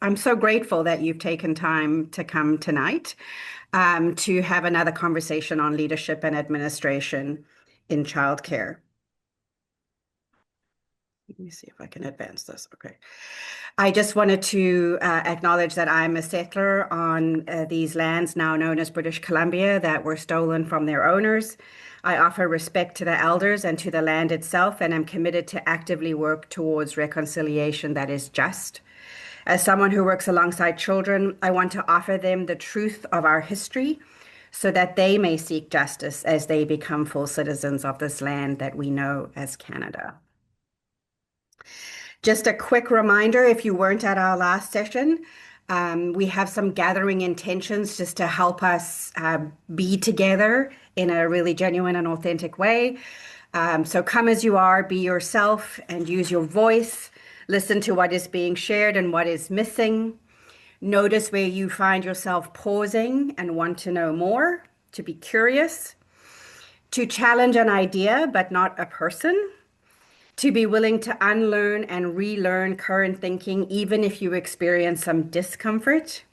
I'm so grateful that you've taken time to come tonight to have another conversation on leadership and administration in childcare. Let me see if I can advance this. Okay. I just wanted to acknowledge that I'm a settler on these lands now known as British Columbia that were stolen from their owners. I offer respect to the elders and to the land itself, and am committed to actively work towards reconciliation that is just. As someone who works alongside children, I want to offer them the truth of our history so that they may seek justice as they become full citizens of this land that we know as Canada. Just a quick reminder, if you weren't at our last session, we have some gathering intentions just to help us be together in a really genuine and authentic way. So come as you are, be yourself, and use your voice. Listen to what is being shared and what is missing. Notice where you find yourself pausing and want to know more, to be curious, to challenge an idea but not a person, to be willing to unlearn and relearn current thinking, even if you experience some discomfort,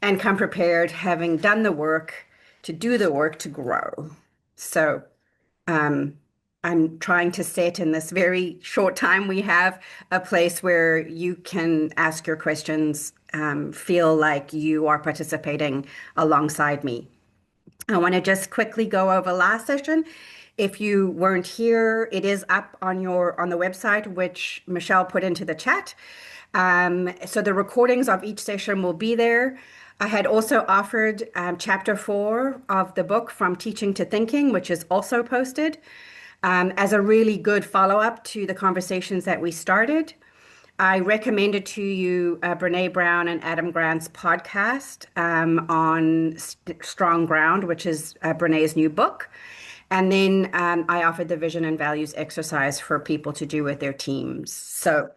and come prepared, having done the work, to do the work to grow. So I'm trying to set in this very short time we have a place where you can ask your questions, feel like you are participating alongside me. I want to just quickly go over last session. If you weren't here, it is up on the website, which Michelle put into the chat. So the recordings of each session will be there. I had also offered chapter 4 of the book From Teaching to Thinking, which is also posted as a really good follow-up to the conversations that we started. I recommended to you Brene Brown and Adam Grant's podcast on Strong Ground, which is Brene's new book. And then I offered the vision and values exercise for people to do with their teams. So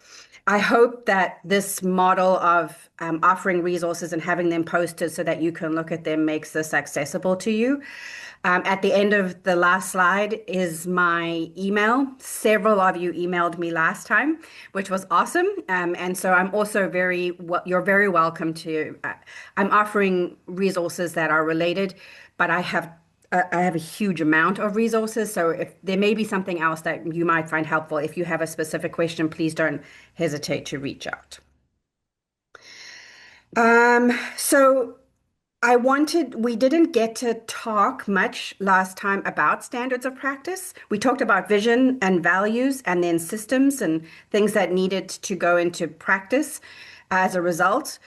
I hope that this model of offering resources and having them posted so that you can look at them makes this accessible to you. At the end of the last slide is my email. Several of you emailed me last time, which was awesome. And so I'm also you're very welcome to, I'm offering resources that are related, but I have a huge amount of resources. So if there may be something else that you might find helpful, if you have a specific question, please don't hesitate to reach out. So we didn't get to talk much last time about standards of practice. We talked about vision and values and then systems and things that needed to go into practice as a result.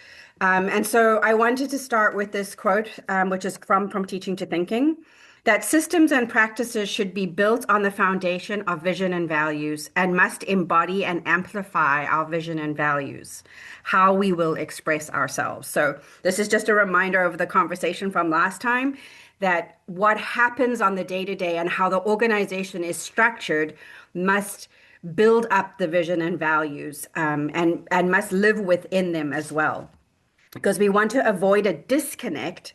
And so I wanted to start with this quote, which is from Teaching to Thinking, that systems and practices should be built on the foundation of vision and values and must embody and amplify our vision and values, how we will express ourselves. So this is just a reminder of the conversation from last time, that what happens on the day-to-day and how the organization is structured must build up the vision and values and must live within them as well. Because we want to avoid a disconnect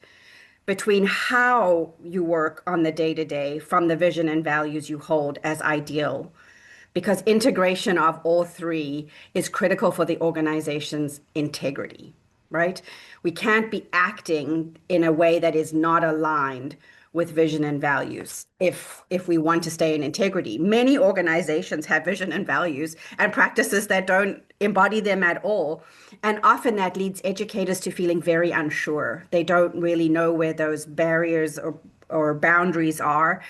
between how you work on the day-to-day from the vision and values you hold as ideal, because integration of all three is critical for the organization's integrity, right? We can't be acting in a way that is not aligned with vision and values if we want to stay in integrity. Many organizations have vision and values and practices that don't embody them at all. And often that leads educators to feeling very unsure. They don't really know where those barriers or boundaries are.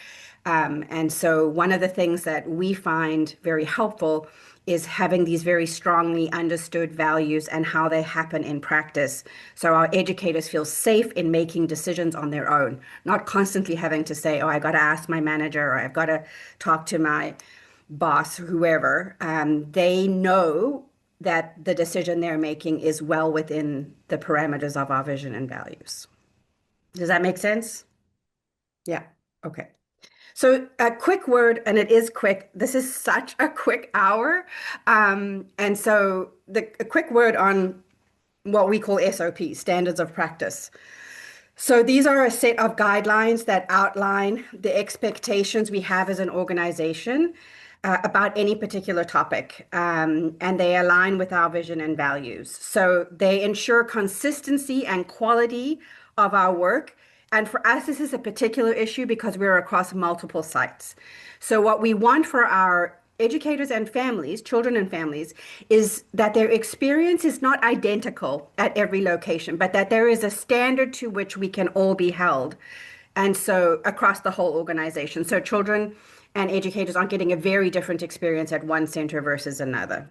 And so one of the things that we find very helpful is having these very strongly understood values and how they happen in practice. So our educators feel safe in making decisions on their own, not constantly having to say, oh, I got to ask my manager, or I've got to talk to my boss, whoever. They know that the decision they're making is well within the parameters of our vision and values. Does that make sense? Yeah. Okay. So a quick word, and it is quick. This is such a quick hour. And so a quick word on what we call SOP, standards of practice. So these are a set of guidelines that outline the expectations we have as an organization about any particular topic, and they align with our vision and values. So they ensure consistency and quality of our work. And for us, this is a particular issue because we're across multiple sites. So what we want for our educators and families, children and families, is that their experience is not identical at every location, but that there is a standard to which we can all be held. And so across the whole organization. So children and educators aren't getting a very different experience at one center versus another.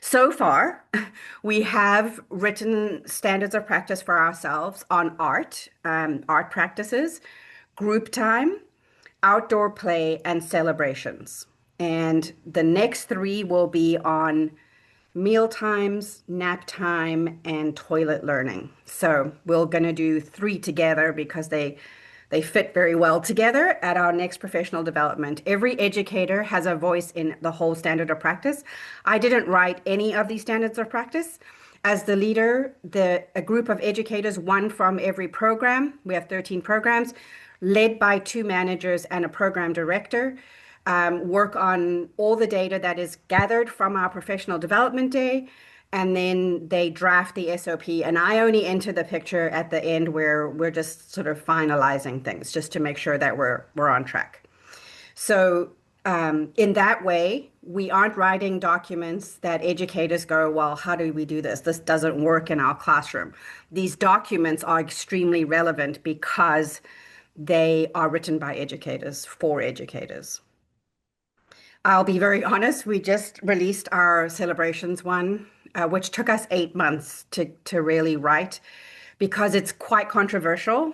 So far, we have written standards of practice for ourselves on art practices, group time, outdoor play, and celebrations. And the next three will be on meal times, nap time, and toilet learning. So we're going to do three together because they fit very well together at our next professional development. Every educator has a voice in the whole standard of practice. I didn't write any of these standards of practice. As the leader, a group of educators, one from every program, we have 13 programs, led by two managers and a program director, work on all the data that is gathered from our professional development day, and then they draft the SOP. And I only enter the picture at the end where we're just sort of finalizing things just to make sure that we're on track. So in that way, we aren't writing documents that educators go, well, how do we do this? This doesn't work in our classroom. These documents are extremely relevant because they are written by educators for educators. I'll be very honest, we just released our celebrations one, which took us 8 months to really write because it's quite controversial.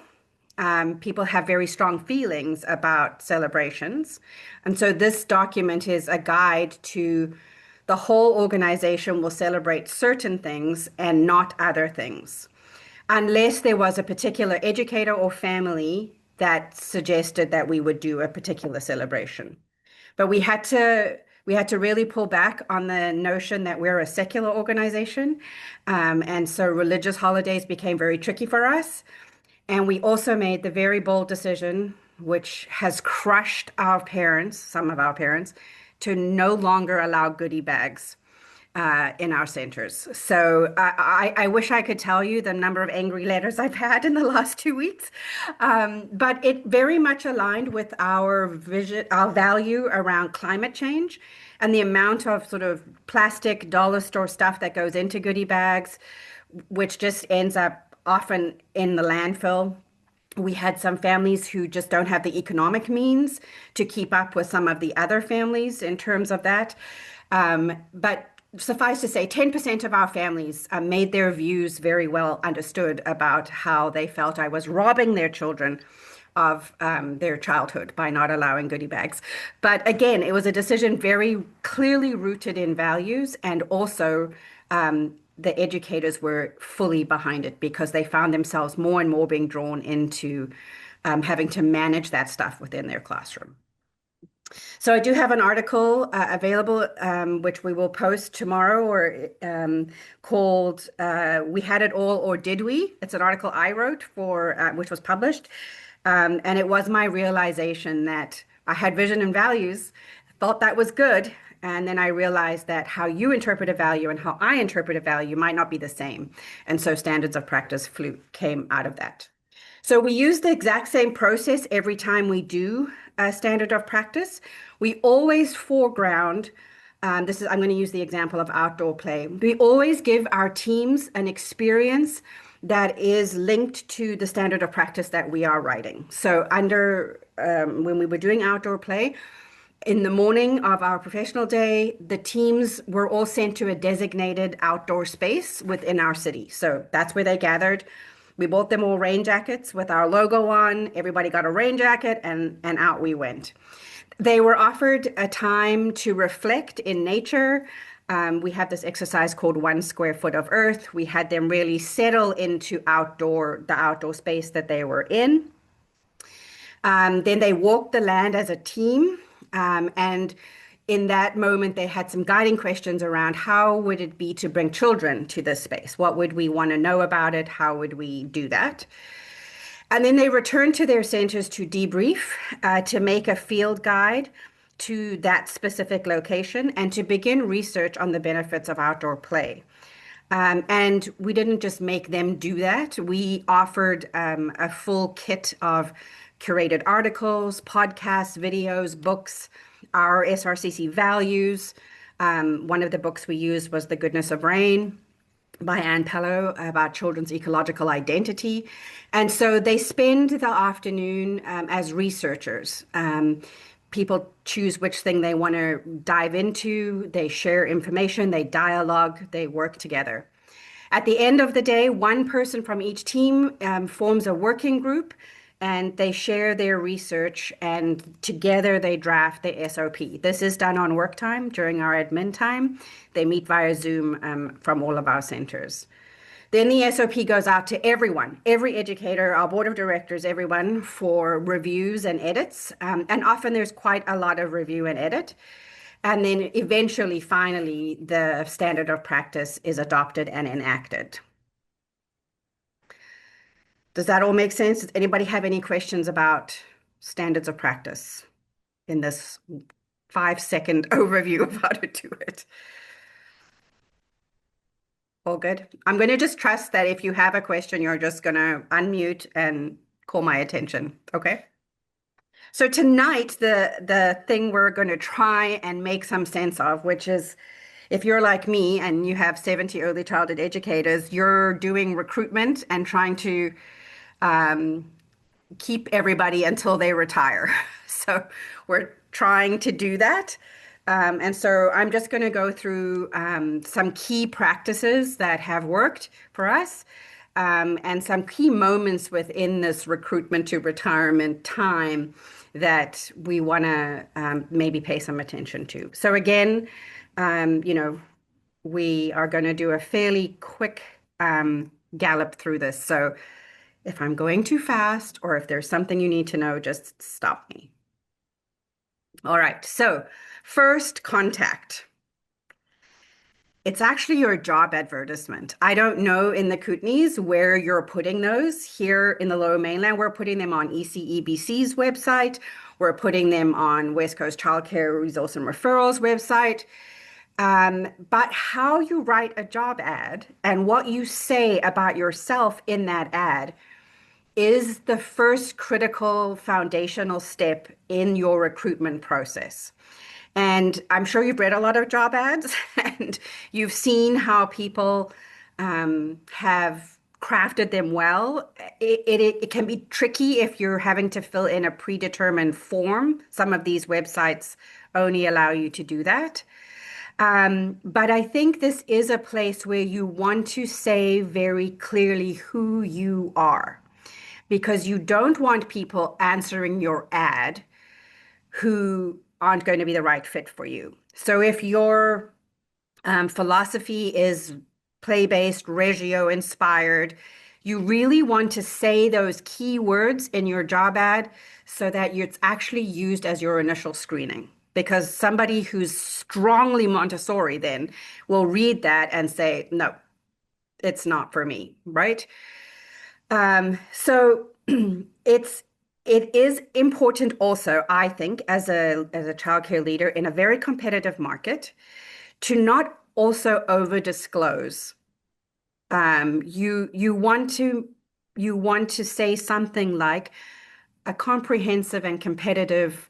People have very strong feelings about celebrations. And so this document is a guide to the whole organization will celebrate certain things and not other things, unless there was a particular educator or family that suggested that we would do a particular celebration. But we had to really pull back on the notion that we're a secular organization. And so religious holidays became very tricky for us. And we also made the very bold decision, which has crushed our parents, some of our parents, to no longer allow goodie bags in our centers. So I wish I could tell you the number of angry letters I've had in the last 2 weeks, but it very much aligned with our vision, our value around climate change and the amount of sort of plastic dollar store stuff that goes into goodie bags, which just ends up often in the landfill. We had some families who just don't have the economic means to keep up with some of the other families in terms of that. But suffice to say, 10% of our families made their views very well understood about how they felt I was robbing their children of their childhood by not allowing goodie bags. But again, it was a decision very clearly rooted in values, and also the educators were fully behind it because they found themselves more and more being drawn into having to manage that stuff within their classroom. So I do have an article available, which we will post tomorrow, or called "We Had It All or Did We?" It's an article I wrote for, which was published, and it was my realization that I had vision and values, thought that was good, and then I realized that how you interpret a value and how I interpret a value might not be the same, and so standards of practice came out of that. So we use the exact same process every time we do a standard of practice. We always foreground, I'm going to use the example of outdoor play. We always give our teams an experience that is linked to the standard of practice that we are writing. So when we were doing outdoor play, in the morning of our professional day, the teams were all sent to a designated outdoor space within our city. So that's where they gathered. We bought them all rain jackets with our logo on. Everybody got a rain jacket, and out we went. They were offered a time to reflect in nature. We have this exercise called 1 square foot of earth. We had them really settle into the outdoor space that they were in. Then they walked the land as a team. And in that moment, they had some guiding questions around how would it be to bring children to this space? What would we want to know about it? How would we do that? And then they returned to their centers to debrief, to make a field guide, to that specific location and to begin research on the benefits of outdoor play. And we didn't just make them do that. We offered a full kit of curated articles, podcasts, videos, books, our SRCC values. One of the books we used was The Goodness of Rain by Anne Pello about children's ecological identity. And so they spend the afternoon as researchers. People choose which thing they want to dive into. They share information, they dialogue, they work together. At the end of the day, one person from each team forms a working group and they share their research and together they draft the SOP. This is done on work time during our admin time. They meet via Zoom from all of our centers. Then the SOP goes out to everyone, every educator, our board of directors, everyone for reviews and edits. And often there's quite a lot of review and edit. And then eventually, finally, the standard of practice is adopted and enacted. Does that all make sense? Does anybody have any questions about standards of practice in this 5-second overview of how to do it? All good. I'm going to just trust that if you have a question, you're just going to unmute and call my attention. Okay. So tonight, the thing we're going to try and make some sense of, which is if you're like me and you have 70 early childhood educators, you're doing recruitment and trying to keep everybody until they retire. So we're trying to do that. And so I'm just going to go through some key practices that have worked for us and some key moments within this recruitment to retirement time that we want to maybe pay some attention to. So again, we are going to do a fairly quick gallop through this. So if I'm going too fast or if there's something you need to know, just stop me. All right. So first, contact. It's actually your job advertisement. I don't know in the Kootenays where you're putting those. Here in the Lower Mainland, we're putting them on ECEBC's website. We're putting them on West Coast Child Care Resource and Referrals website. But how you write a job ad and what you say about yourself in that ad is the first critical foundational step in your recruitment process. And I'm sure you've read a lot of job ads and you've seen how people have crafted them well. It can be tricky if you're having to fill in a predetermined form. Some of these websites only allow you to do that. But I think this is a place where you want to say very clearly who you are, because you don't want people answering your ad who aren't going to be the right fit for you. So if your philosophy is play-based, regio-inspired, you really want to say those key words in your job ad so that it's actually used as your initial screening. Because somebody who's strongly Montessori then will read that and say, no, it's not for me, right? So it is important also, I think, as a childcare leader in a very competitive market, to not also over disclose. You want to say something like a comprehensive and competitive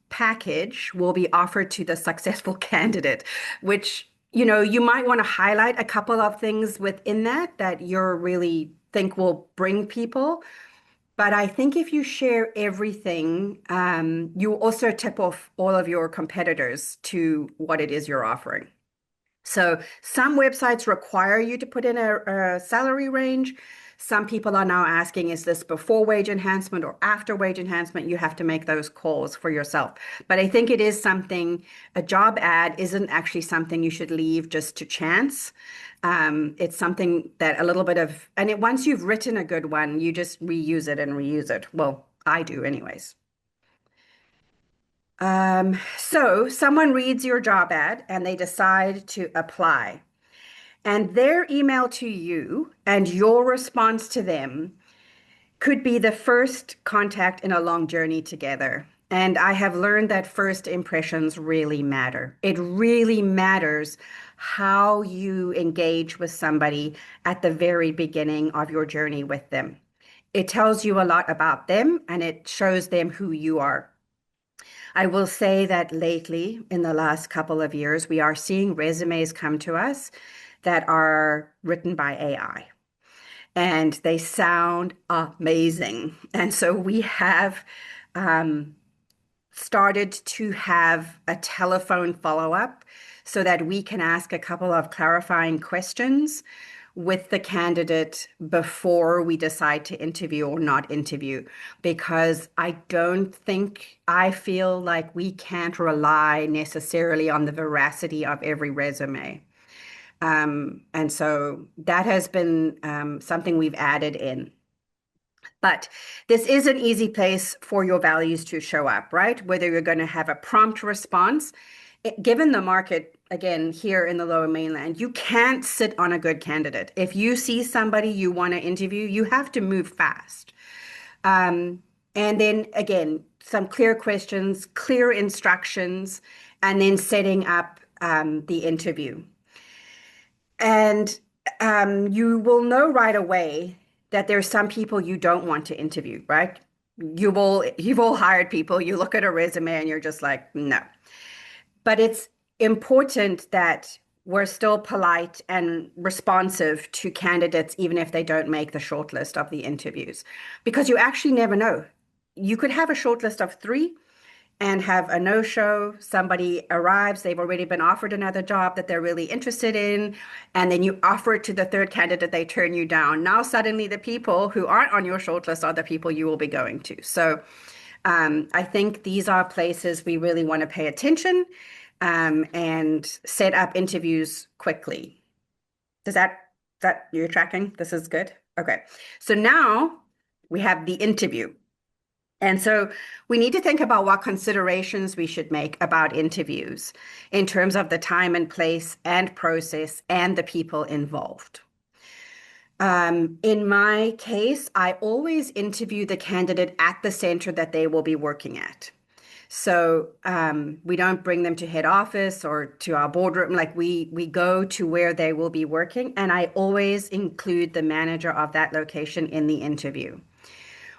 package will be offered to the successful candidate, which you might want to highlight a couple of things within that you really think will bring people. But I think if you share everything, you also tip off all of your competitors to what it is you're offering. So some websites require you to put in a salary range. Some people are now asking, is this before wage enhancement or after wage enhancement? You have to make those calls for yourself. But I think it is something, a job ad isn't actually something you should leave just to chance. It's something that a little bit of, and once you've written a good one, you just reuse it and reuse it. Well, I do anyways. So someone reads your job ad and they decide to apply. And their email to you and your response to them could be the first contact in a long journey together. And I have learned that first impressions really matter. It really matters how you engage with somebody at the very beginning of your journey with them. It tells you a lot about them and it shows them who you are. I will say that lately, in the last couple of years, we are seeing resumes come to us that are written by AI and they sound amazing. And so we have um, started to have a telephone follow-up so that we can ask a couple of clarifying questions with the candidate before we decide to interview or not interview, because I feel like we can't rely necessarily on the veracity of every resume. And so that has been something we've added in. But this is an easy place for your values to show up, right? Whether you're going to have a prompt response, given the market, again, here in the Lower Mainland, you can't sit on a good candidate. If you see somebody you want to interview, you have to move fast. And then again, some clear questions, clear instructions, and then setting up the interview. And you will know right away that there's some people you don't want to interview, right? You've all hired people, you look at a resume and you're just like, no. But it's important that we're still polite and responsive to candidates, even if they don't make the shortlist of the interviews, because you actually never know. You could have a shortlist of three and have a no-show. Somebody arrives, they've already been offered another job that they're really interested in, and then you offer it to the third candidate, they turn you down. Now suddenly the people who aren't on your shortlist are the people you will be going to. So I think these are places we really want to pay attention and set up interviews quickly. Does that you're tracking? This is good. Okay. So now we have the interview. And so we need to think about what considerations we should make about interviews in terms of the time and place and process and the people involved. In my case, I always interview the candidate at the center that they will be working at. So we don't bring them to head office or to our boardroom. Like we go to where they will be working, and I always include the manager of that location in the interview.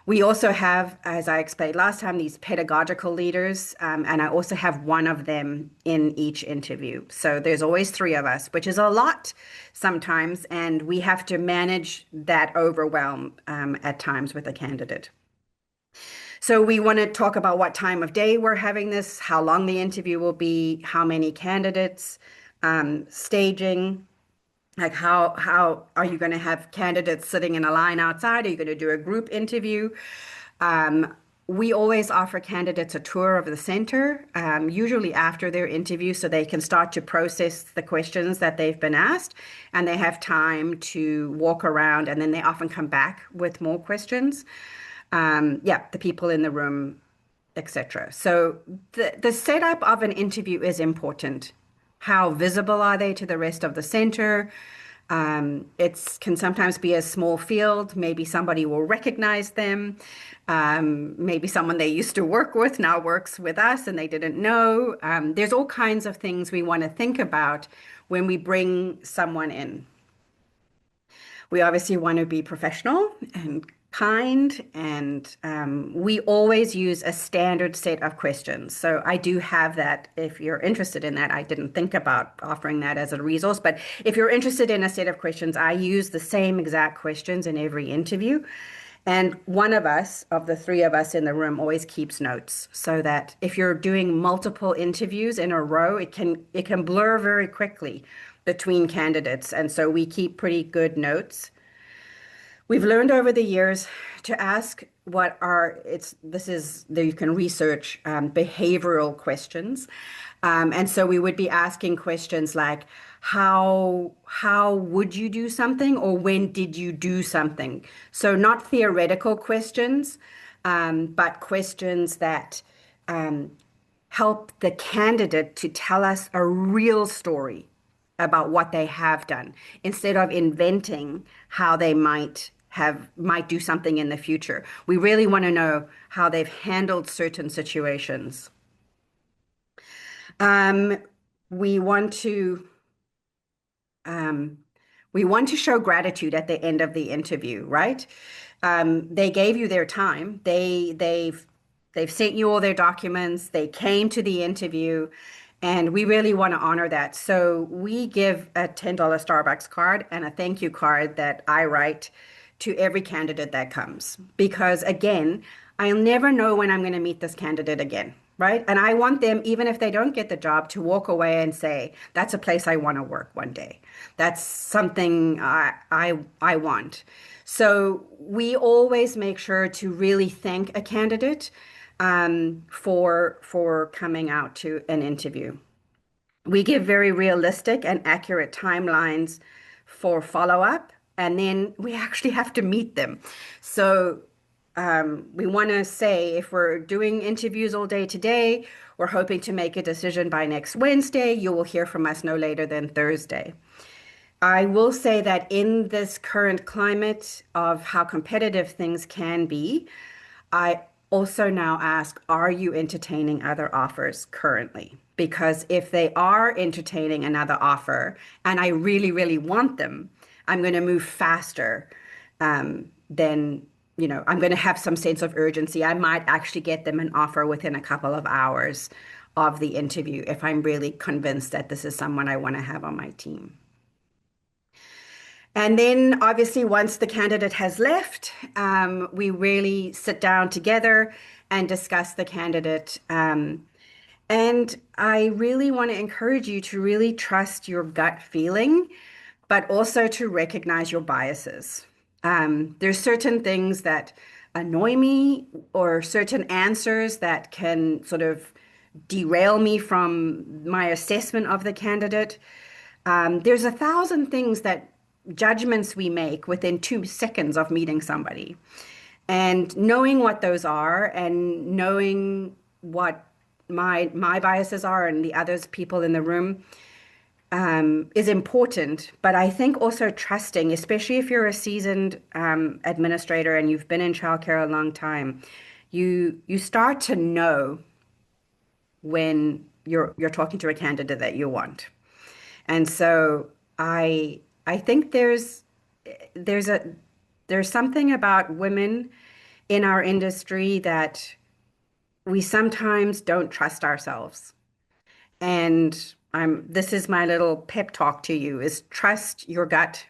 We also have, as I explained last time, these pedagogical leaders, and I also have one of them in each interview. So there's always three of us, which is a lot sometimes, and we have to manage that overwhelm at times with a candidate. So we want to talk about what time of day we're having this, how long the interview will be, how many candidates, staging. Like how are you going to have candidates sitting in a line outside? Are you going to do a group interview? We always offer candidates a tour of the center, usually after their interview, so they can start to process the questions that they've been asked, and they have time to walk around, and then they often come back with more questions. Yeah, the people in the room, etc. So the setup of an interview is important. How visible are they to the rest of the center? It can sometimes be a small field. Maybe somebody will recognize them. Maybe someone they used to work with now works with us and they didn't know. There's all kinds of things we want to think about when we bring someone in. We obviously want to be professional and kind, and we always use a standard set of questions. So I do have that if you're interested in that. I didn't think about offering that as a resource, but if you're interested in a set of questions, I use the same exact questions in every interview. And one of us, of the three of us in the room, always keeps notes so that if you're doing multiple interviews in a row, it can blur very quickly between candidates. And so we keep pretty good notes. We've learned over the years to ask what are it's this is that you can research behavioral questions, and so we would be asking questions like how would you do something or when did you do something? So not theoretical questions, but questions that help the candidate to tell us a real story about what they have done instead of inventing how they might have might do something in the future. We really want to know how they've handled certain situations. Um, we want to um, we want to show gratitude at the end of the interview, right? They gave you their time. They've sent you all their documents. They came to the interview, and we really want to honor that. So we give a $10 Starbucks card and a thank you card that I write to every candidate that comes. Because again, I'll never know when I'm going to meet this candidate again, right? And I want them, even if they don't get the job, to walk away and say, that's a place I want to work one day. That's something I want. So we always make sure to really thank a candidate for coming out to an interview. We give very realistic and accurate timelines for follow-up, and then we actually have to meet them. So we want to say if we're doing interviews all day today, we're hoping to make a decision by next Wednesday. You will hear from us no later than Thursday. I will say that in this current climate of how competitive things can be, I also now ask, are you entertaining other offers currently? Because if they are entertaining another offer and I really, really want them, I'm going to move faster than, I'm going to have some sense of urgency. I might actually get them an offer within a couple of hours of the interview if I'm really convinced that this is someone I want to have on my team. And then, obviously, once the candidate has left, we really sit down together and discuss the candidate. And I really want to encourage you to really trust your gut feeling, but also to recognize your biases. There's certain things that annoy me or certain answers that can sort of derail me from my assessment of the candidate. There's 1,000 things that judgments we make within 2 seconds of meeting somebody. And knowing what those are and knowing what my biases are and the others people in the room is important. But I think also trusting, especially if you're a seasoned administrator and you've been in childcare a long time, you start to know when you're talking to a candidate that you want. And so I think there's a there's something about women in our industry that we sometimes don't trust ourselves. And this is my little pep talk to you is trust your gut.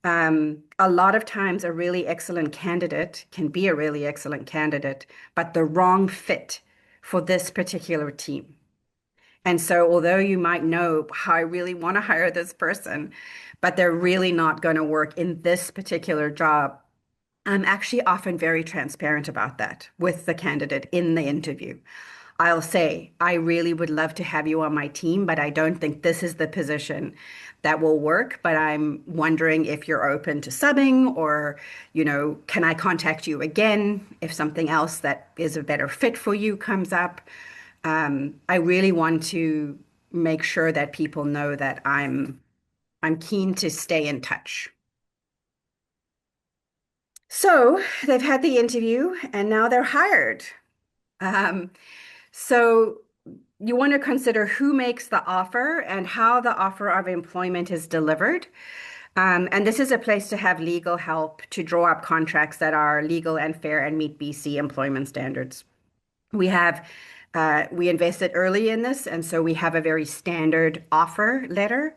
A lot of times a really excellent candidate can be a really excellent candidate, but the wrong fit for this particular team. And so, although you might know how I really want to hire this person, but they're really not going to work in this particular job, I'm actually often very transparent about that with the candidate in the interview. I'll say, I really would love to have you on my team, but I don't think this is the position that will work. But I'm wondering if you're open to subbing or, can I contact you again if something else that is a better fit for you comes up? I really want to make sure that people know that I'm keen to stay in touch. So they've had the interview and now they're hired. Um, so you want to consider who makes the offer and how the offer of employment is delivered. And this is a place to have legal help to draw up contracts that are legal and fair and meet BC employment standards. We invested early in this, and so we have a very standard offer letter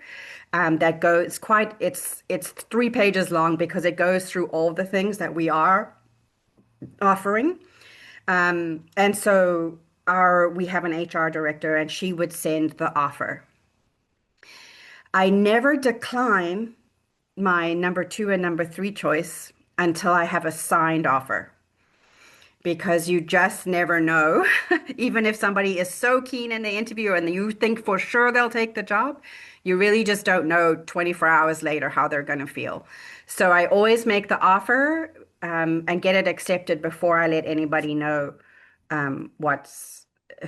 that goes it's 3 pages long because it goes through all the things that we are offering. And so we have an HR director, and she would send the offer. I never decline my number 2 and number 3 choice until I have a signed offer. Because you just never know. Even if somebody is so keen in the interview and you think for sure they'll take the job, you really just don't know 24 hours later how they're going to feel. So I always make the offer and get it accepted before I let anybody know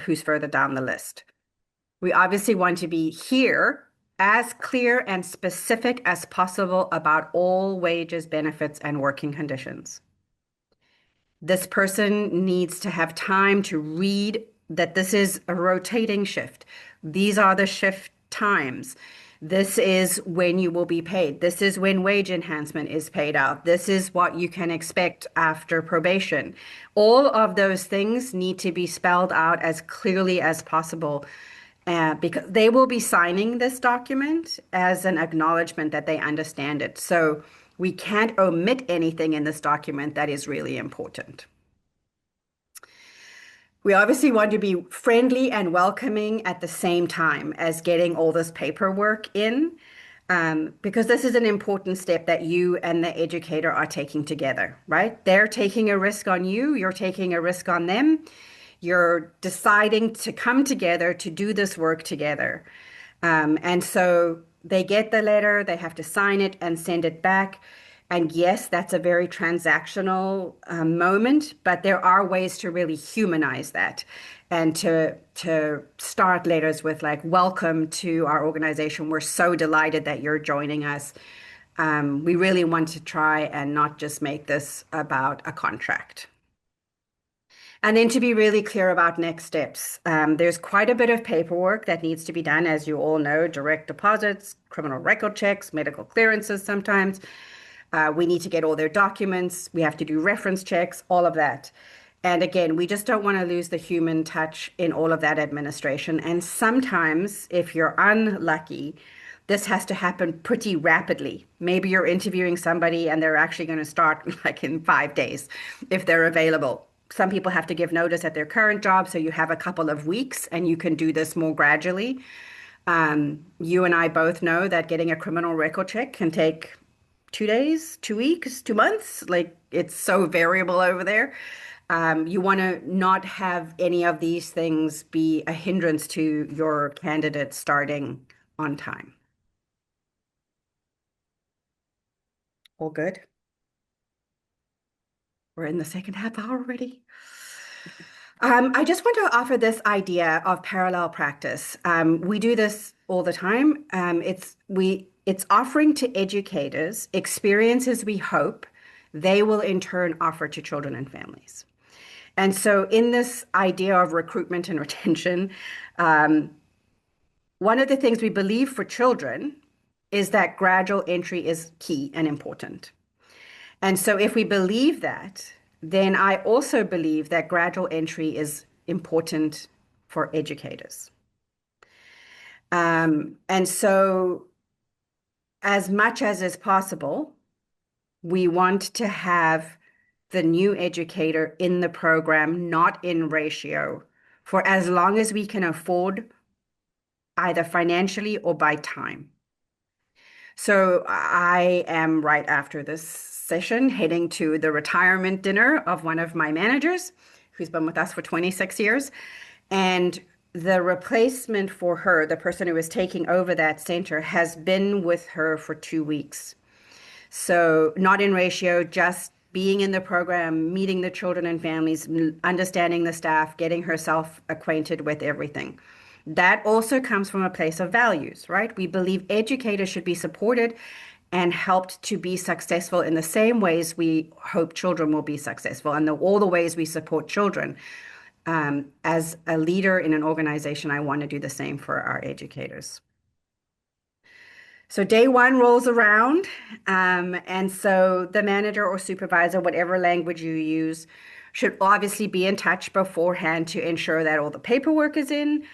who's further down the list. We obviously want to be here as clear and specific as possible about all wages, benefits, and working conditions. This person needs to have time to read that this is a rotating shift. These are the shift times. This is when you will be paid. This is when wage enhancement is paid out. This is what you can expect after probation. All of those things need to be spelled out as clearly as possible because they will be signing this document as an acknowledgement that they understand it. So we can't omit anything in this document that is really important. We obviously want to be friendly and welcoming at the same time as getting all this paperwork in, because this is an important step that you and the educator are taking together, right? They're taking a risk on you, you're taking a risk on them. You're deciding to come together to do this work together. And so they get the letter, they have to sign it and send it back. And yes, that's a very transactional moment, but there are ways to really humanize that and to start letters with like, welcome to our organization. We're so delighted that you're joining us. We really want to try and not just make this about a contract. And then to be really clear about next steps, there's quite a bit of paperwork that needs to be done, as you all know, direct deposits, criminal record checks, medical clearances sometimes. We need to get all their documents. We have to do reference checks, all of that. And again, we just don't want to lose the human touch in all of that administration. And sometimes, if you're unlucky, this has to happen pretty rapidly. Maybe you're interviewing somebody and they're actually going to start like in 5 days if they're available. Some people have to give notice at their current job, so you have a couple of weeks and you can do this more gradually. You and I both know that getting a criminal record check can take 2 days, 2 weeks, 2 months. Like it's so variable over there. You want to not have any of these things be a hindrance to your candidate starting on time. All good? We're in the second half hour already. I just want to offer this idea of parallel practice. We do this all the time. It's offering to educators experiences we hope they will in turn offer to children and families. And so, in this idea of recruitment and retention, one of the things we believe for children is that gradual entry is key and important. And so if we believe that, then I also believe that gradual entry is important for educators. And so as much as is possible, we want to have the new educator in the program, not in ratio, for as long as we can afford, either financially or by time. So I am right after this session heading to the retirement dinner of one of my managers who's been with us for 26 years. And the replacement for her, the person who is taking over that center, has been with her for 2 weeks. So not in ratio, just being in the program, meeting the children and families, understanding the staff, getting herself acquainted with everything. That also comes from a place of values, right? We believe educators should be supported and helped to be successful in the same ways we hope children will be successful, and all the ways we support children. As a leader in an organization, I want to do the same for our educators. So day one rolls around, and so the manager or supervisor, whatever language you use, should obviously be in touch beforehand to ensure that all the paperwork is in,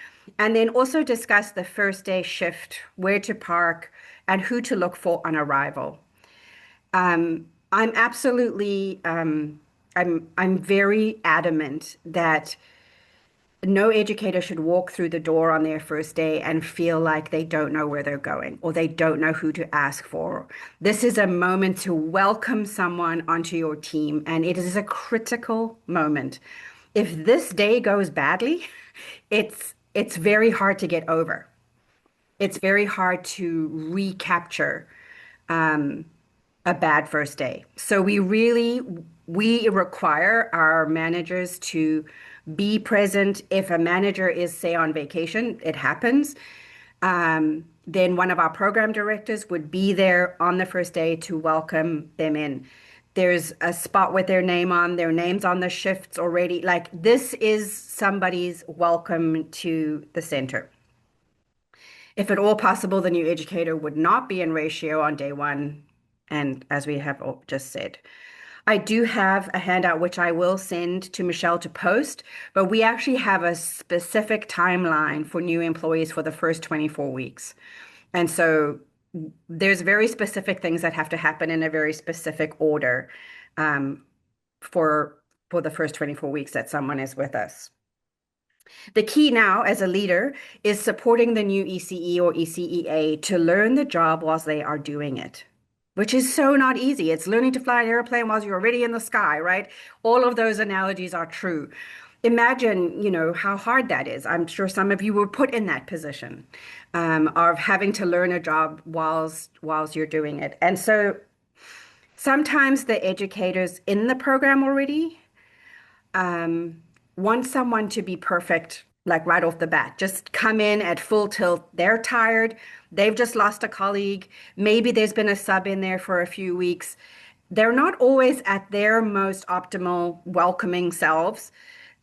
and then also discuss the first day shift, where to park, and who to look for on arrival. I'm absolutely, I'm very adamant that no educator should walk through the door on their first day and feel like they don't know where they're going or they don't know who to ask for. This is a moment to welcome someone onto your team, and it is a critical moment. If this day goes badly, it's very hard to get over. It's very hard to recapture a bad first day. So we require our managers to be present. If a manager is, say, on vacation, it happens. Then one of our program directors would be there on the first day to welcome them in. There's a spot with their names on the shifts already. Like this is somebody's welcome to the center. If at all possible, the new educator would not be in ratio on day one. And as we have just said, I do have a handout which I will send to Michelle to post, but we actually have a specific timeline for new employees for the first 24 weeks. And so there's very specific things that have to happen in a very specific order um, for for the first 24 weeks that someone is with us. The key now as a leader is supporting the new ECE or ECEA to learn the job whilst they are doing it, which is so not easy. It's learning to fly an airplane while you're already in the sky, right? All of those analogies are true. Imagine, how hard that is. I'm sure some of you were put in that position of having to learn a job whilst you're doing it. And so sometimes the educators in the program already um, want someone to be perfect, like right off the bat. Just come in at full tilt. They're tired. They've just lost a colleague. Maybe there's been a sub in there for a few weeks. They're not always at their most optimal, welcoming selves.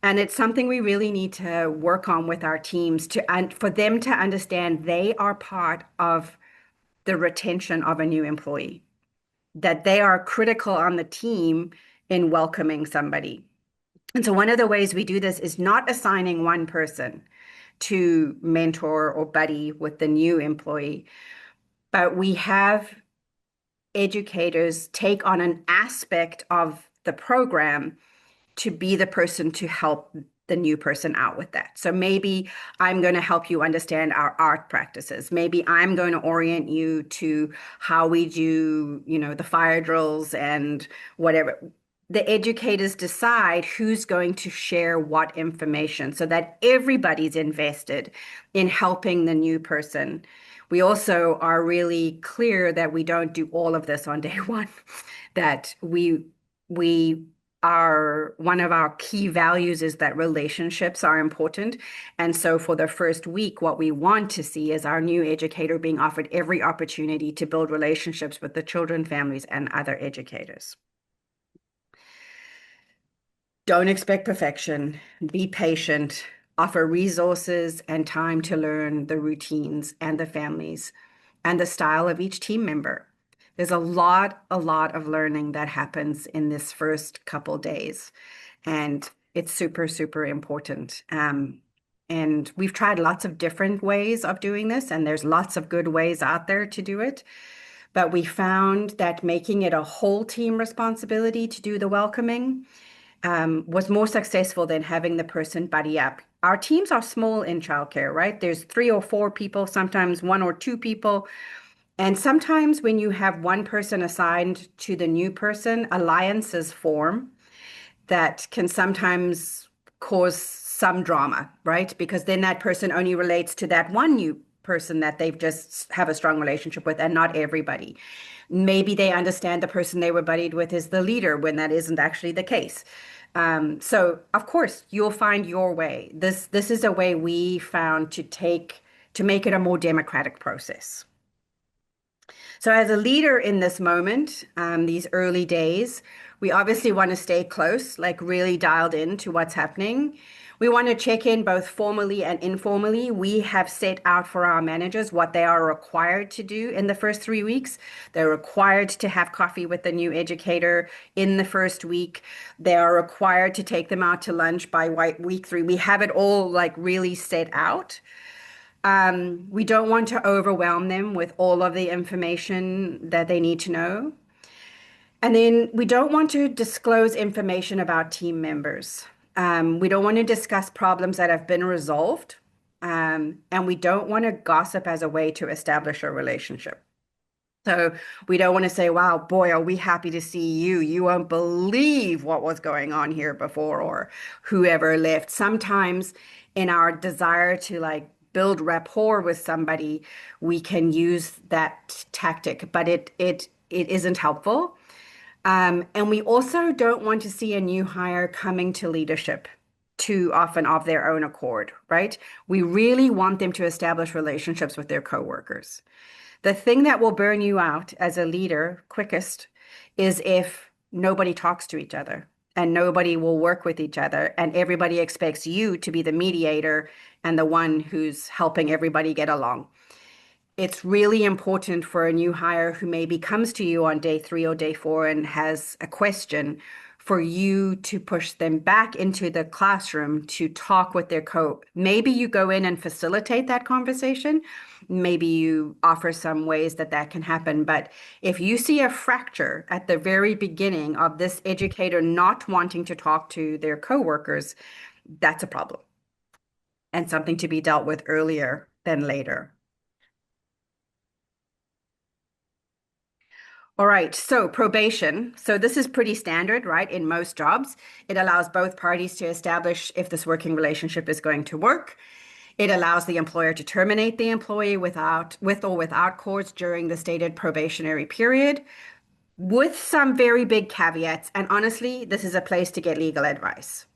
And it's something we really need to work on with our teams and for them to understand they are part of the retention of a new employee, that they are critical on the team in welcoming somebody. And so one of the ways we do this is not assigning one person to mentor or buddy with the new employee, but we have educators take on an aspect of the program to be the person to help the new person out with that. So maybe I'm going to help you understand our art practices. Maybe I'm going to orient you to how we do, the fire drills and whatever. The educators decide who's going to share what information so that everybody's invested in helping the new person. We also are really clear that we don't do all of this on day one, that we are one of our key values is that relationships are important. And so for the first week, what we want to see is our new educator being offered every opportunity to build relationships with the children, families, and other educators. Don't expect perfection. Be patient. Offer resources and time to learn the routines and the families and the style of each team member. There's a lot of learning that happens in this first couple days, and it's super, super important. And we've tried lots of different ways of doing this, and there's lots of good ways out there to do it. But we found that making it a whole team responsibility to do the welcoming was more successful than having the person buddy up. Our teams are small in childcare, right? There's 3 or 4 people, sometimes 1 or 2 people. And sometimes when you have one person assigned to the new person, alliances form that can sometimes cause some drama, right? Because then that person only relates to that one new person that they've just have a strong relationship with and not everybody. Maybe they understand the person they were buddied with is the leader when that isn't actually the case. So of course you'll find your way. This is a way we found to make it a more democratic process. So as a leader in this moment, these early days, we obviously want to stay close, like really dialed in to what's happening. We want to check in both formally and informally. We have set out for our managers what they are required to do in the first 3 weeks. They're required to have coffee with the new educator in the first week. They are required to take them out to lunch by week 3. We have it all like really set out. We don't want to overwhelm them with all of the information that they need to know. And then we don't want to disclose information about team members. We don't want to discuss problems that have been resolved. And we don't want to gossip as a way to establish a relationship. So we don't want to say, wow, boy, are we happy to see you. You won't believe what was going on here before or whoever left. Sometimes in our desire to like build rapport with somebody, we can use that tactic, but it isn't helpful. And we also don't want to see a new hire coming to leadership too often of their own accord, right? We really want them to establish relationships with their coworkers. The thing that will burn you out as a leader quickest is if nobody talks to each other and nobody will work with each other and everybody expects you to be the mediator and the one who's helping everybody get along. It's really important for a new hire who maybe comes to you on day 3 or day 4 and has a question for you to push them back into the classroom to talk with their maybe you go in and facilitate that conversation. Maybe you offer some ways that that can happen. But if you see a fracture at the very beginning of this educator not wanting to talk to their coworkers, that's a problem and something to be dealt with earlier than later. All right, so probation. So this is pretty standard, right? In most jobs, it allows both parties to establish if this working relationship is going to work. It allows the employer to terminate the employee with or without cause during the stated probationary period, with some very big caveats. And honestly, this is a place to get legal advice.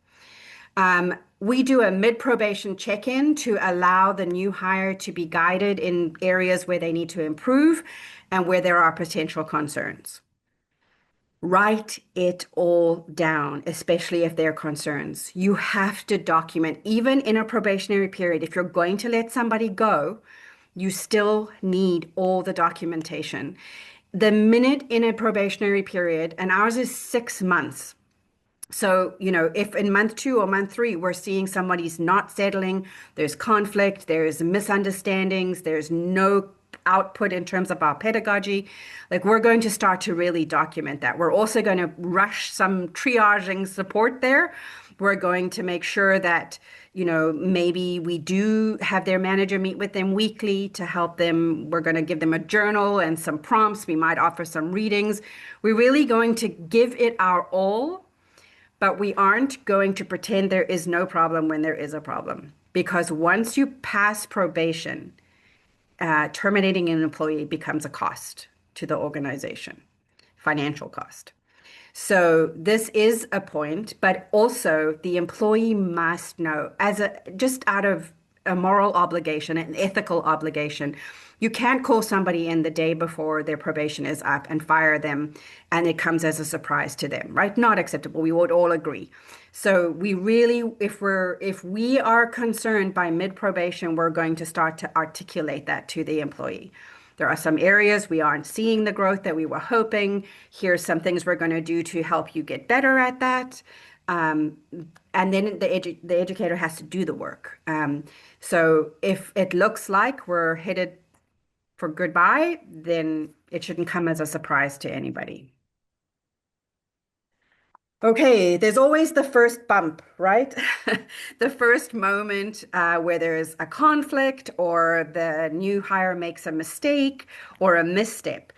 We do a mid-probation check-in to allow the new hire to be guided in areas where they need to improve and where there are potential concerns. Write it all down, especially if there are concerns. You have to document, even in a probationary period. If you're going to let somebody go, you still need all the documentation. The minute in a probationary period, and ours is 6 months. So, if in month 2 or month 3, we're seeing somebody's not settling, there's conflict, there's misunderstandings, there's no output in terms of our pedagogy, like we're going to start to really document that. We're also going to rush some triaging support there. We're going to make sure that, maybe we do have their manager meet with them weekly to help them. We're going to give them a journal and some prompts. We might offer some readings. We're really going to give it our all, but we aren't going to pretend there is no problem when there is a problem. Because once you pass probation, terminating an employee becomes a cost to the organization, financial cost. So this is a point, but also the employee must know, just out of a moral obligation, an ethical obligation. You can't call somebody in the day before their probation is up and fire them, and it comes as a surprise to them, right? Not acceptable. We would all agree. So we really, if we are concerned by mid-probation, we're going to start to articulate that to the employee. There are some areas we aren't seeing the growth that we were hoping. Here's some things we're going to do to help you get better at that. Um, and then the educator has to do the work. So if it looks like we're headed for goodbye, then it shouldn't come as a surprise to anybody. Okay, there's always the first bump, right? The first moment where there's a conflict or the new hire makes a mistake or a misstep.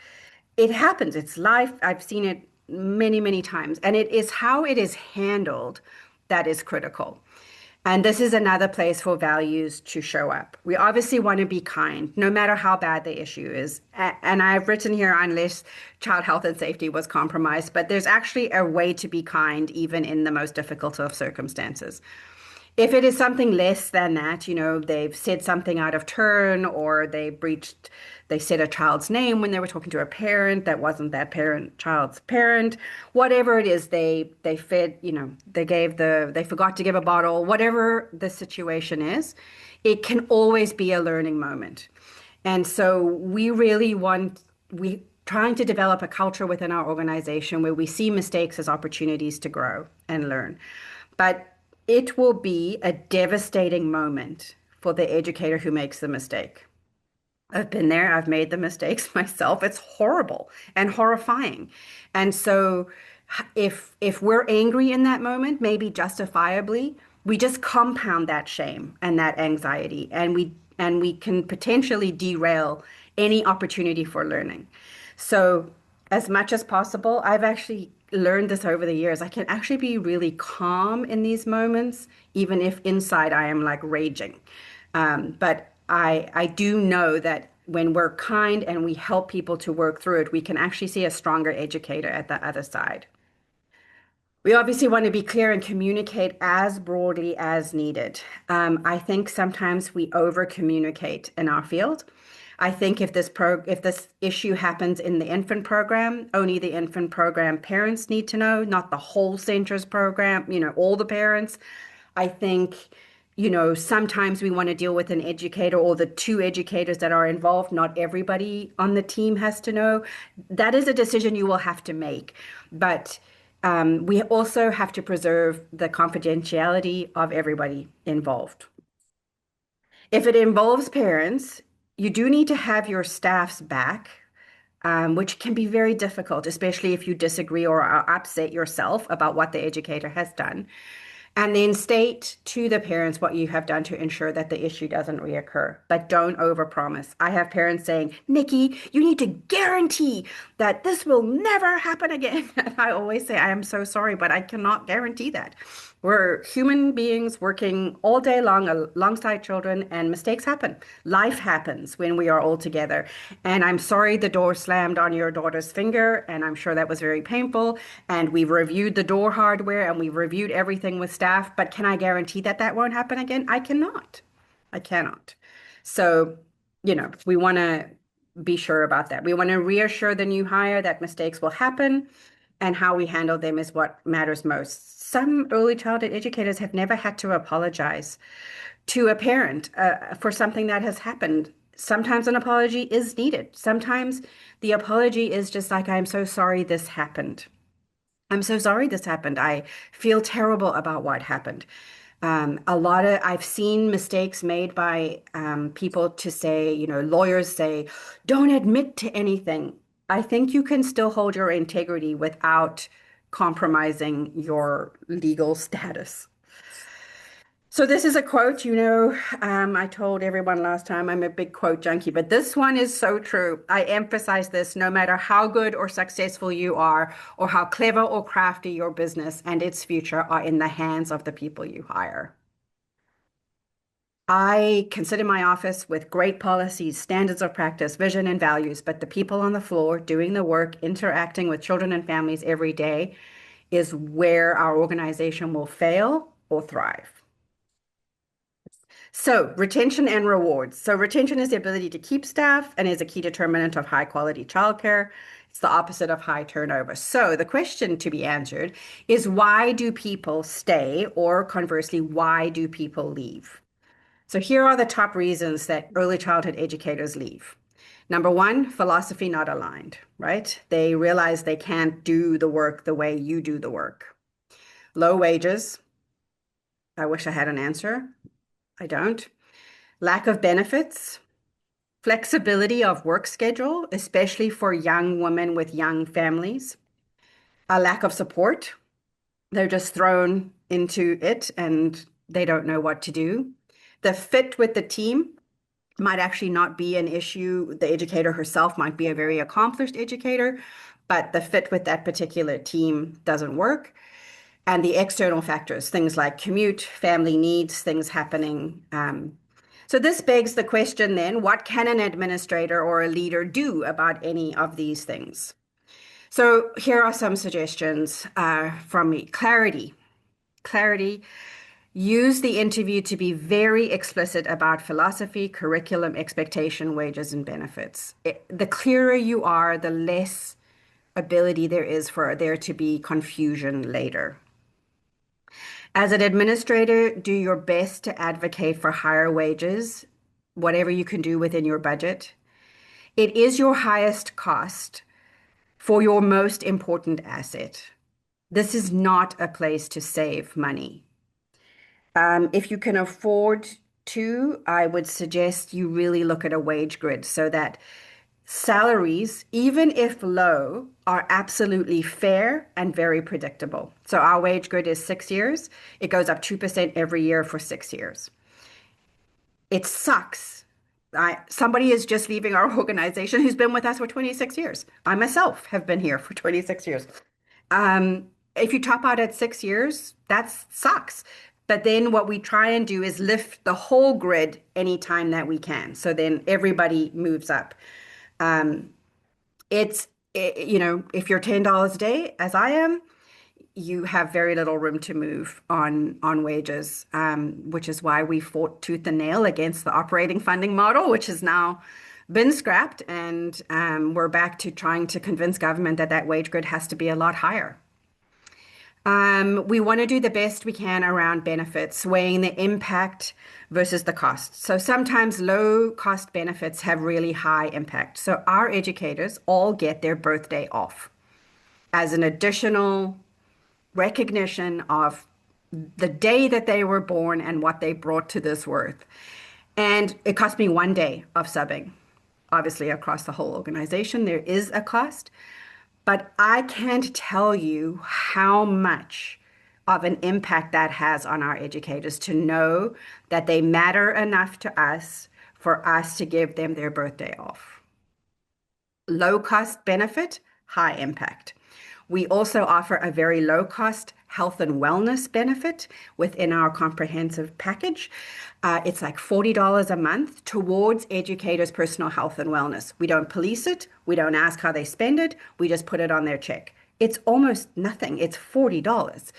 It happens. It's life. I've seen it many, many times. And it is how it is handled that is critical. And this is another place for values to show up. We obviously want to be kind, no matter how bad the issue is. And I've written here, unless child health and safety was compromised, but there's actually a way to be kind, even in the most difficult of circumstances. If it is something less than that, they've said something out of turn or they said a child's name when they were talking to a parent that wasn't that child's parent, whatever it is, they fed, they forgot to give a bottle, whatever the situation is, it can always be a learning moment. And so we trying to develop a culture within our organization where we see mistakes as opportunities to grow and learn. But it will be a devastating moment for the educator who makes the mistake. I've been there, I've made the mistakes myself. It's horrible and horrifying. And so if we're angry in that moment, maybe justifiably, we just compound that shame and that anxiety and we can potentially derail any opportunity for learning. So as much as possible, I've actually learned this over the years. I can actually be really calm in these moments, even if inside I am like raging. But I do know that when we're kind and we help people to work through it, we can actually see a stronger educator at the other side. We obviously want to be clear and communicate as broadly as needed. I think sometimes we over communicate in our field. I think if this issue happens in the infant program, only the infant program parents need to know, not the whole center's program, all the parents. I think, sometimes we want to deal with an educator or the two educators that are involved. Not everybody on the team has to know. That is a decision you will have to make. But we also have to preserve the confidentiality of everybody involved. If it involves parents, you do need to have your staff's back, which can be very difficult, especially if you disagree or are upset yourself about what the educator has done. And then state to the parents what you have done to ensure that the issue doesn't reoccur. But don't overpromise. I have parents saying, Nikki, you need to guarantee that this will never happen again. And I always say, I am so sorry, but I cannot guarantee that. We're human beings working all day long alongside children, and mistakes happen. Life happens when we are all together. And I'm sorry the door slammed on your daughter's finger, and I'm sure that was very painful. And we've reviewed the door hardware and we've reviewed everything with staff, but can I guarantee that that won't happen again? I cannot. I cannot. So, we want to be sure about that. We want to reassure the new hire that mistakes will happen and how we handle them is what matters most. Some early childhood educators have never had to apologize to a parent for something that has happened. Sometimes an apology is needed. Sometimes the apology is just like, I'm so sorry this happened. I'm so sorry this happened. I feel terrible about what happened. I've seen mistakes made by people to say, lawyers say, don't admit to anything. I think you can still hold your integrity without compromising your legal status. So this is a quote, I told everyone last time I'm a big quote junkie, but this one is so true. I emphasize this no matter how good or successful you are, or how clever or crafty your business and its future are in the hands of the people you hire. I consider my office with great policies, standards of practice, vision, and values, but the people on the floor doing the work, interacting with children and families every day is where our organization will fail or thrive. So, retention and rewards. So, retention is the ability to keep staff and is a key determinant of high quality childcare. It's the opposite of high turnover. So, the question to be answered is why do people stay, or conversely, why do people leave? So, here are the top reasons that early childhood educators leave. Number one, philosophy not aligned, right? They realize they can't do the work the way you do the work. Low wages. I wish I had an answer. I don't. Lack of benefits, flexibility of work schedule, especially for young women with young families, a lack of support. They're just thrown into it and they don't know what to do. The fit with the team might actually not be an issue. The educator herself might be a very accomplished educator, but the fit with that particular team doesn't work. And the external factors, things like commute, family needs, things happening. So this begs the question then, what can an administrator or a leader do about any of these things? So here are some suggestions from me. Clarity. Clarity. Use the interview to be very explicit about philosophy, curriculum, expectation, wages, and benefits. The clearer you are, the less ability there is for there to be confusion later. As an administrator, do your best to advocate for higher wages, whatever you can do within your budget. It is your highest cost for your most important asset. This is not a place to save money. If you can afford to, I would suggest you really look at a wage grid so that salaries, even if low, are absolutely fair and very predictable. So our wage grid is 6 years. It goes up 2% every year for 6 years. It sucks. Somebody is just leaving our organization who's been with us for 26 years. I myself have been here for 26 years. If you top out at 6 years, that sucks. But then what we try and do is lift the whole grid anytime that we can. So then everybody moves up. If you're $10 a day, as I am, you have very little room to move on wages, which is why we fought tooth and nail against the operating funding model, which has now been scrapped, and we're back to trying to convince government that that wage grid has to be a lot higher. We want to do the best we can around benefits, weighing the impact versus the cost. So sometimes low cost benefits have really high impact. So our educators all get their birthday off as an additional recognition of the day that they were born and what they brought to this world. And it cost me 1 day of subbing. Obviously, across the whole organization, there is a cost, but I can't tell you how much of an impact that has on our educators to know that they matter enough to us for us to give them their birthday off. Low cost benefit, high impact. We also offer a very low cost health and wellness benefit within our comprehensive package. It's like $40 a month towards educators' personal health and wellness. We don't police it. We don't ask how they spend it. We just put it on their check. It's almost nothing. It's $40.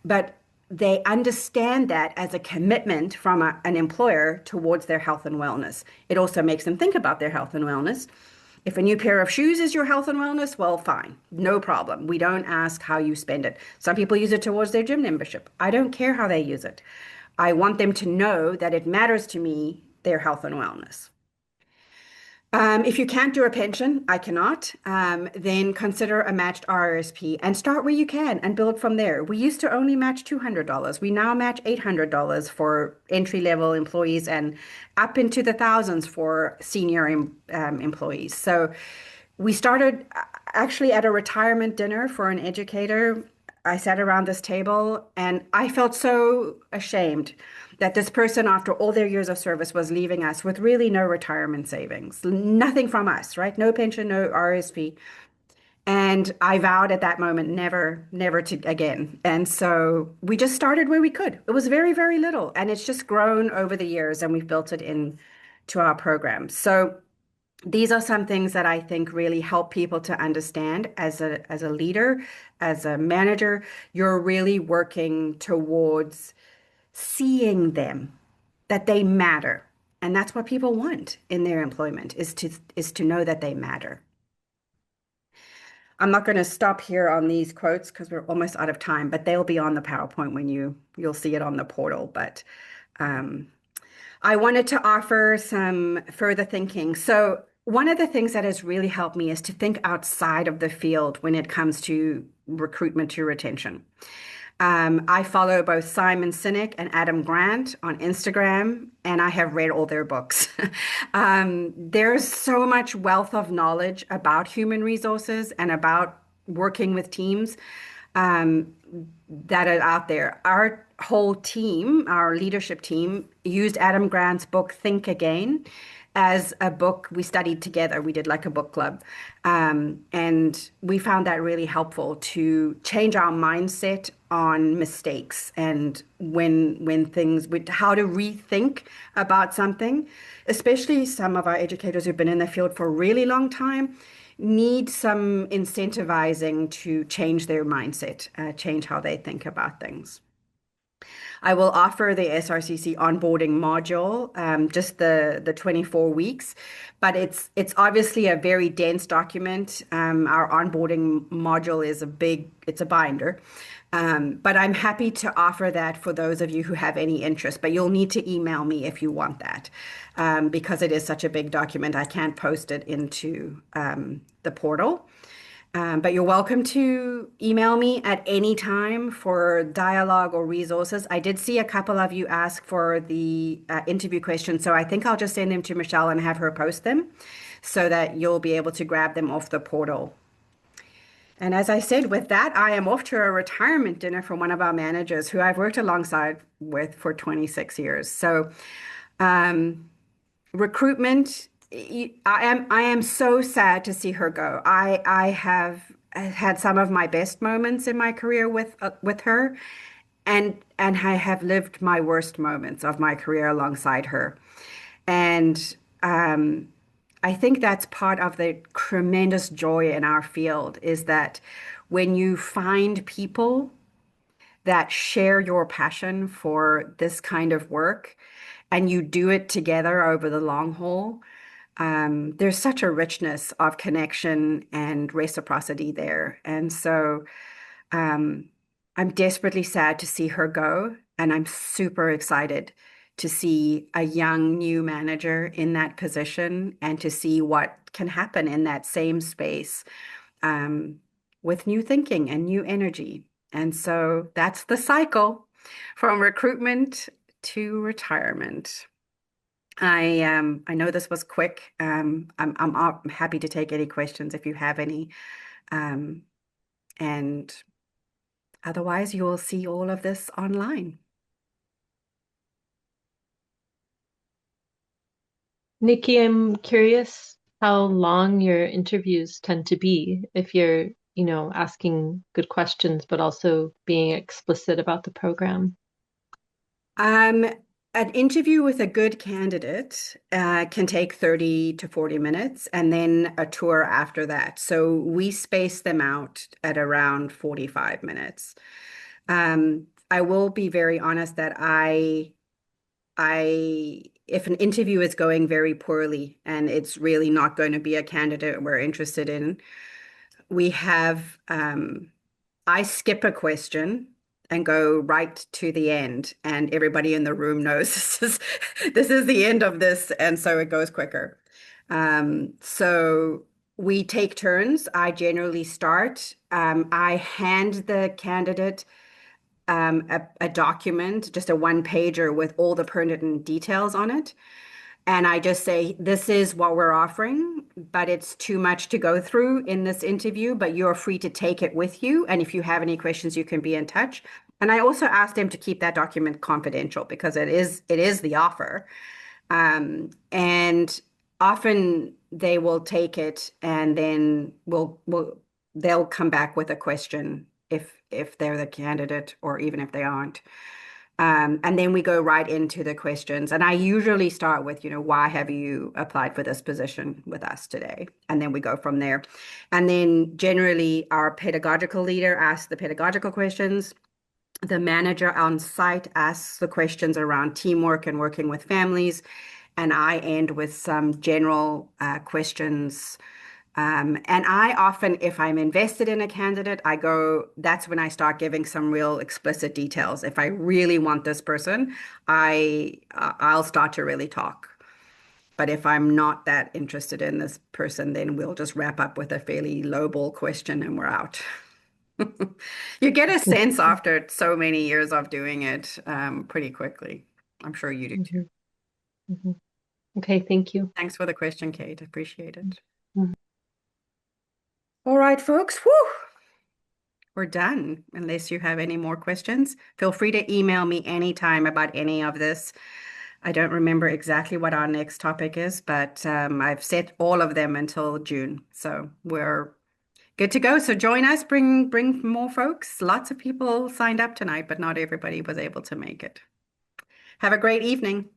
But they understand that as a commitment from an employer towards their health and wellness. It also makes them think about their health and wellness. If a new pair of shoes is your health and wellness, well, fine, no problem. We don't ask how you spend it. Some people use it towards their gym membership. I don't care how they use it. I want them to know that it matters to me, their health and wellness. If you can't do a pension, I cannot, then consider a matched RRSP and start where you can and build from there. We used to only match $200. We now match $800 for entry-level employees and up into the thousands for senior employees. So we started actually at a retirement dinner for an educator. I sat around this table and I felt so ashamed that this person, after all their years of service, was leaving us with really no retirement savings, nothing from us, right? No pension, no RSP. And I vowed at that moment, never, never to again. And so we just started where we could. It was very, very little. And it's just grown over the years and we've built it into our program. So these are some things that I think really help people to understand as a leader, as a manager, you're really working towards seeing them, that they matter. And that's what people want in their employment is to know that they matter. I'm not going to stop here on these quotes because we're almost out of time, but they'll be on the PowerPoint when you'll see it on the portal. But I wanted to offer some further thinking. So one of the things that has really helped me is to think outside of the field when it comes to recruitment to retention. I follow both Simon Sinek and Adam Grant on Instagram, and I have read all their books. There's so much wealth of knowledge about human resources and about working with teams that are out there. Our whole team, our leadership team, used Adam Grant's book, Think Again, as a book we studied together. We did like a book club. And we found that really helpful to change our mindset on mistakes and when things, with how to rethink about something, especially some of our educators who've been in the field for a really long time need some incentivizing to change their mindset, change how they think about things. I will offer the SRCC onboarding module, just the 24 weeks, but it's obviously a very dense document. Our onboarding module is it's a binder. But I'm happy to offer that for those of you who have any interest, but you'll need to email me if you want that, because it is such a big document. I can't post it into the portal. But you're welcome to email me at any time for dialogue or resources. I did see a couple of you ask for the interview questions, so I think I'll just send them to Michelle and have her post them so that you'll be able to grab them off the portal. And as I said, with that, I am off to a retirement dinner from one of our managers who I've worked alongside with for 26 years. So recruitment, I am so sad to see her go. I have had some of my best moments in my career with her, and I have lived my worst moments of my career alongside her. And I think that's part of the tremendous joy in our field is that when you find people that share your passion for this kind of work and you do it together over the long haul, there's such a richness of connection and reciprocity there. And so um, I'm desperately sad to see her go, and I'm super excited to see a young new manager in that position and to see what can happen in that same space um, with new thinking and new energy. And so that's the cycle from recruitment to retirement. I know this was quick. I'm happy to take any questions if you have any. Um, and otherwise, you will see all of this online. Nikki, I'm curious how long your interviews tend to be if you're, asking good questions, but also being explicit about the program. Um, an interview with a good candidate can take 30 to 40 minutes, and then a tour after that. So we space them out at around 45 minutes. I will be very honest that if an interview is going very poorly and it's really not going to be a candidate we're interested in, we have I skip a question and go right to the end, and everybody in the room knows this is the end of this, and so it goes quicker. So we take turns. I generally start. I hand the candidate a document, just a one pager with all the pertinent details on it. And I just say, this is what we're offering, but it's too much to go through in this interview, but you're free to take it with you. And if you have any questions, you can be in touch. And I also asked them to keep that document confidential because it is the offer. And often they will take it and then they'll come back with a question if they're the candidate or even if they aren't. And then we go right into the questions. And I usually start with, why have you applied for this position with us today? And then we go from there. And then generally, our pedagogical leader asks the pedagogical questions. The manager on site asks the questions around teamwork and working with families. And I end with some general questions and I often, if I'm invested in a candidate, that's when I start giving some real explicit details. If I really want this person, I'll start to really talk. But if I'm not that interested in this person, then we'll just wrap up with a fairly lowball question and we're out. You get a sense after so many years of doing it, pretty quickly. I'm sure you do too. Mhm, mhm. Okay, thank you. Thanks for the question, Kate. Appreciate it. Mhm. All right, folks. Whew. We're done. Unless you have any more questions, feel free to email me anytime about any of this. I don't remember exactly what our next topic is, but I've set all of them until June. So we're good to go. So join us, bring more folks. Lots of people signed up tonight, but not everybody was able to make it. Have a great evening.